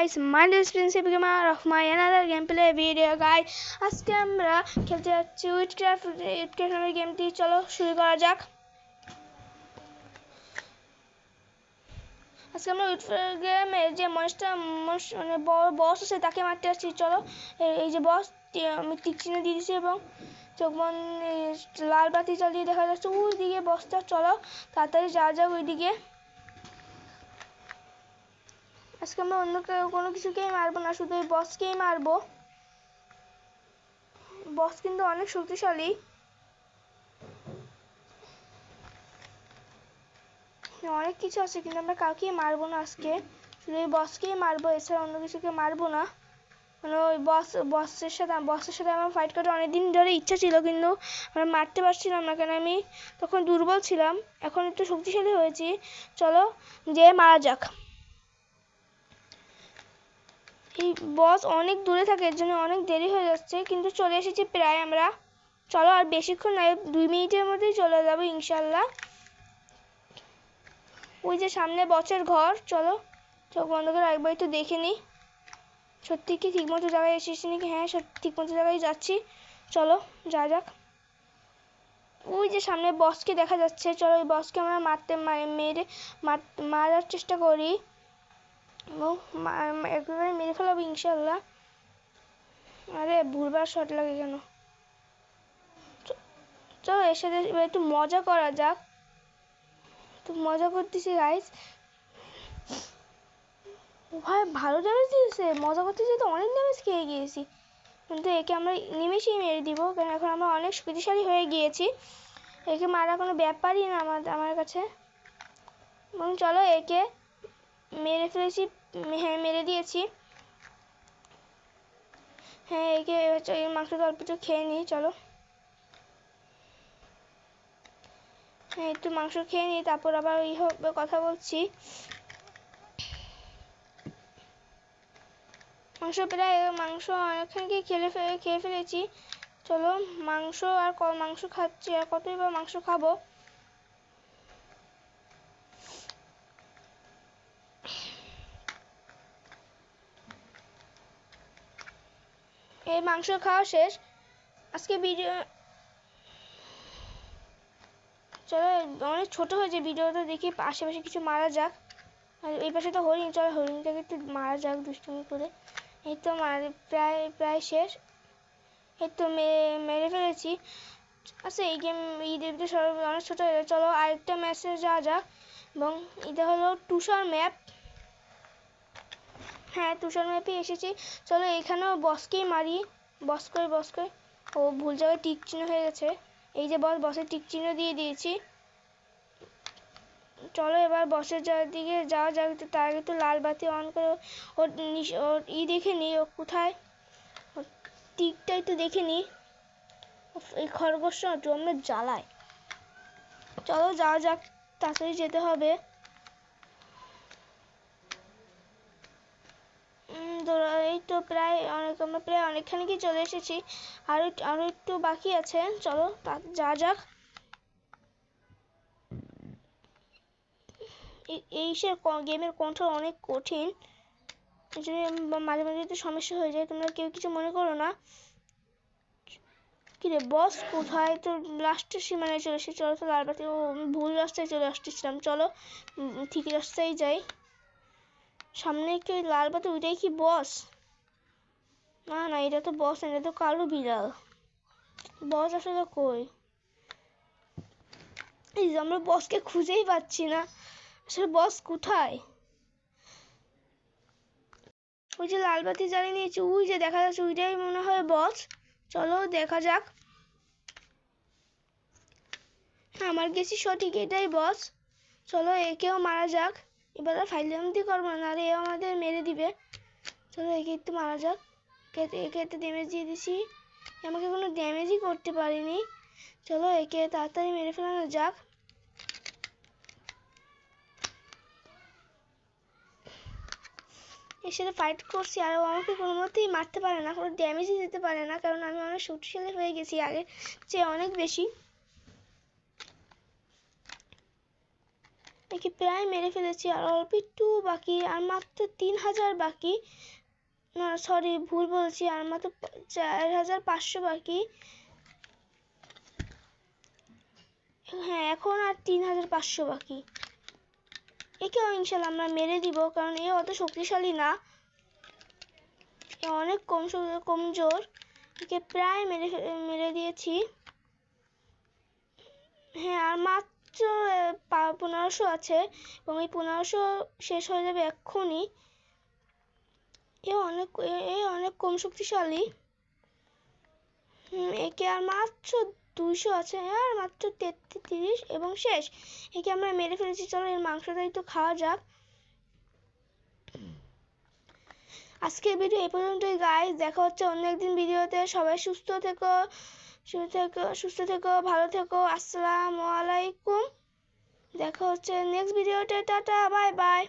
guys, my name is Prince Gamer of my another gameplay video guys. আজকে আমরা খেলতে যাচ্ছি উইটক্রাফট নামের গেমটি। চলো শুরু করা যাক। আজকে আমরা উইটক্রাফট গেমে যে মানে বস আছে তাকে মারতে যাচ্ছি। চলো এই যে বস, আমি টিক চিহ্ন দিয়ে দিয়েছি এবং চোখ লাল বাতি জ্বালিয়ে দেখা যাচ্ছে ওই দিকে বসটা। চলো তাড়াতাড়ি যাওয়া যাক ওইদিকে। আজকে আমরা অন্য কোনো কিছুকেই মারবো না, শুধু এই বসকেই মারবো। বস কিন্তু অনেক শক্তিশালী, অনেক কিছু আছে, কিন্তু আমরা কাউকেই মারবো না আজকে, শুধু এই বসকেই মারবো, এছাড়া অন্য কিছুকে মারবো না। মানে ওই বসের সাথে আমার ফাইট করার অনেকদিন ধরে ইচ্ছা ছিল, কিন্তু আমরা মারতে পারছিলাম না, কেন আমি তখন দুর্বল ছিলাম। এখন একটু শক্তিশালী হয়েছি। চলো যে মারা যাক। এই বস অনেক দূরে থাকে, এর জন্য অনেক দেরি হয়ে যাচ্ছে, কিন্তু চলে এসেছি প্রায় আমরা। চলো আর বেশিক্ষণ নয়, 2 মিনিটের মধ্যেই চলে যাবো ইনশাল্লাহ। ওই যে সামনে বসের ঘর, চলো চোখ বন্ধ করে একবার একটু দেখে নিই সত্যি কি ঠিকমতো জায়গায় এসেছি নাকি। হ্যাঁ, সত্যি ঠিকমতো জায়গায় যাচ্ছি। চলো যা যাক। ওই যে সামনে বসকে দেখা যাচ্ছে, চলো ওই বসকে আমরা মারার চেষ্টা করি এবং একেবারে মেরে ফেলাবো ইনশাল্লাহ। আরে ভুলবার শট লাগে কেন। চলো এর সাথে একটু মজা করা যাক। তো মজা করতেছি গাইস। ভাই ভালো ড্যামেজ দিয়েছে, মজা করতে যেতে অনেক ড্যামেজ খেয়ে গিয়েছি, কিন্তু একে আমরা নিমেষেই মেরে দিব, কারণ এখন আমরা অনেক শক্তিশালী হয়ে গিয়েছি। একে মারা কোনো ব্যাপারই না আমার কাছে। এবং চলো একে মেরে ফেলেছি। হ্যাঁ মেরে দিয়েছি। হ্যাঁ একে এই মাংসটা অল্প একটু খেয়ে নিই। চলো হ্যাঁ একটু মাংস খেয়ে নিই, তারপর আবার ওই কথা বলছি। মাংস অনেকখানি খেয়ে ফেলেছি। চলো মাংস খাচ্ছি, আর কতই বা মাংস খাবো। এই মাংস খাওয়া শেষ আজকে ভিডিও। চলো অনেক ছোট হয়েছে ভিডিওটা, দেখি আশেপাশে কিছু মারা যাক। আর এই পাশে তো হরিণ, চলো হরিণটাকে একটু মারা যাক দুষ্টুমি করে। এই তো প্রায় শেষ। এই তো মেরে ফেলেছি। আচ্ছা এই গেম অনেক ছোট হয়ে যায়। চলো আরেকটা ম্যাচে যাওয়া যাক, এবং এটা হলো তুষার ম্যাপ। হ্যাঁ তুষার ম্যাপে এসেছি। চলো এখানেও বসকেই মারি। বস করে ও ভুল জায়গায় টিক চিহ্ন হয়ে গেছে। এই যে বসের টিক চিহ্ন দিয়ে দিয়েছি। চলো এবার বসের দিকে যাওয়া যাক। তার আগে একটু লাল বাতি অন করে ওর দেখে নিই ও কোথায়, টিকটা একটু দেখে নিই। এই খরগোশটা জমে জ্বালায়। চলো যাওয়া যাক, তাড়াতাড়ি যেতে হবে। এই তো আমরা প্রায় অনেকখানি কি চলে এসেছি, আরো একটু বাকি আছে। চলো যা যাক। এই গেমের কন্ট্রোল অনেক কঠিন, এই জন্য মাঝে মাঝে একটু সমস্যা হয়ে যায়, তোমরা কেউ কিছু মনে করো না। কিরে বস কোথায়? তো লাস্টের সীমানায় চলে এসেছি। চলো তো লাল বাতি, ভুল রাস্তায় চলে আসতেছিলাম। চলো ঠিক রাস্তায় যাই। সামনে কি লাল বাতি, ওইটাই কি বস? না এটা তো বস, এটা তো কালো বিড়াল। বস আসলে কই? এই যে আমরা বসকে খুঁজেই পাচ্ছি না, আসলে বস কোথায়? ওই যে লাল বাতি জ্বালিয়ে নিয়েছি, ওই যে দেখা যাচ্ছে, ওইটাই মনে হয় বস। চলো দেখা যাক। হ্যাঁ আমার গেছি সঠিক, এটাই বস। চলো একেও মারা যাক। এবার ফাইলামতি করবো না, আর এও আমাদের মেরে দিবে। চলো একে একটু মারা যাক। একে একটু ড্যামেজ দিয়ে দিছি, আমাকে কোনো ড্যামেজই করতে পারিনি। চলো একে তাড়াতাড়ি মেরে ফেলানো যাক। এর সাথে ফাইট করছি, আর আমাকে কোনো মতেই মারতে পারে না, কোনো ড্যামেজই দিতে পারে না, কারণ আমি অনেক শক্তিশালী হয়ে গেছি আগের চেয়ে অনেক বেশি। একে প্রায় মেরে ফেলেছি, আর অল্প একটু বাকি, আর মাত্র 3000 বাকি, না সরি ভুল বলছি, আর মাত্র 4500 বাকি। হ্যাঁ এখন আর 3500 বাকি। একেও ইনশাল্লাহ আমরা মেরে দিব, কারণ এ অত শক্তিশালী না, এ অনেক কমজোর। একে প্রায় মেরে দিয়েছি। হ্যাঁ আর মাত্র 1500 আছে, এবং এই 1500 শেষ হয়ে যাবে এক্ষুনি। এ অনেক কম শক্তিশালী। একে আর মাত্র 200 আছে, আর মাত্র 33 এবং শেষ। একে আমরা মেরে ফেলেছি, চলো এর মাংসটা একটু খাওয়া যাক। আজকের ভিডিও এই পর্যন্তই গাইস, দেখা হচ্ছে অন্য একদিন ভিডিওতে। সবাই সুস্থ থেকো, ভালো থেকো। আসসালামু আলাইকুম, দেখা হচ্ছে নেক্সট ভিডিওতে। Tata, bye bye.